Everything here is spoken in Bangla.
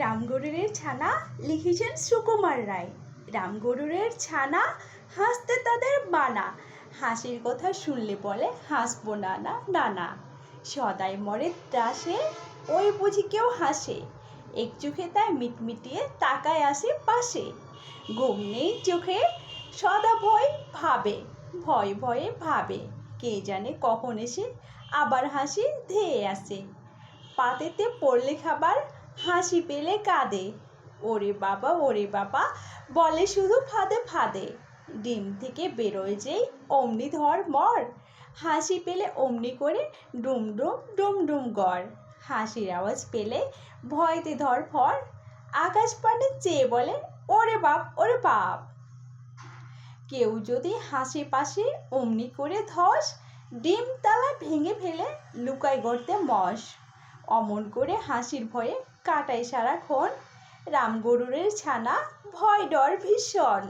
রামগরুরের ছানা লিখেছেন সুকুমার রায়। রামগরুরের ছানা হাসতে তাদের বানা, হাসির কথা শুনলে বলে হাসবো না না না না। সদাই মরে ত্রাসে ওই বুঝি কেউ হাসে, এক চোখে তাই মিটমিটিয়ে তাকায় আসে পাশে। ঘুম নেই চোখে সদা ভয় ভাবে, ভয় ভয়ে ভাবে, কে জানে কখন এসে আবার হাসি ধেয়ে আসে। পাতেতে পড়লে খাবার হাসি পেলে কাঁদে, ওরে বাবা বলে শুধু ফাঁদে ফাঁদে। ডিম থেকে বেরোয় যেই অমনি ধর মর, হাসি পেলে অমনি করে ডুম ডুম ডুম ডুম গড়। হাসির আওয়াজ পেলে ভয়তে ধর ফর, আকাশ পানে চেয়ে বলে ওরে বাপ। কেউ যদি হাসি পাশে অমনি করে ধস, ডিম তালা ভেঙে ফেলে লুকায় গর্তে মশ। অমন করে হাসির ভয়ে কাটায় সারাক্ষণ, রামগরুরের ছানা ভয় ডর ভীষণ।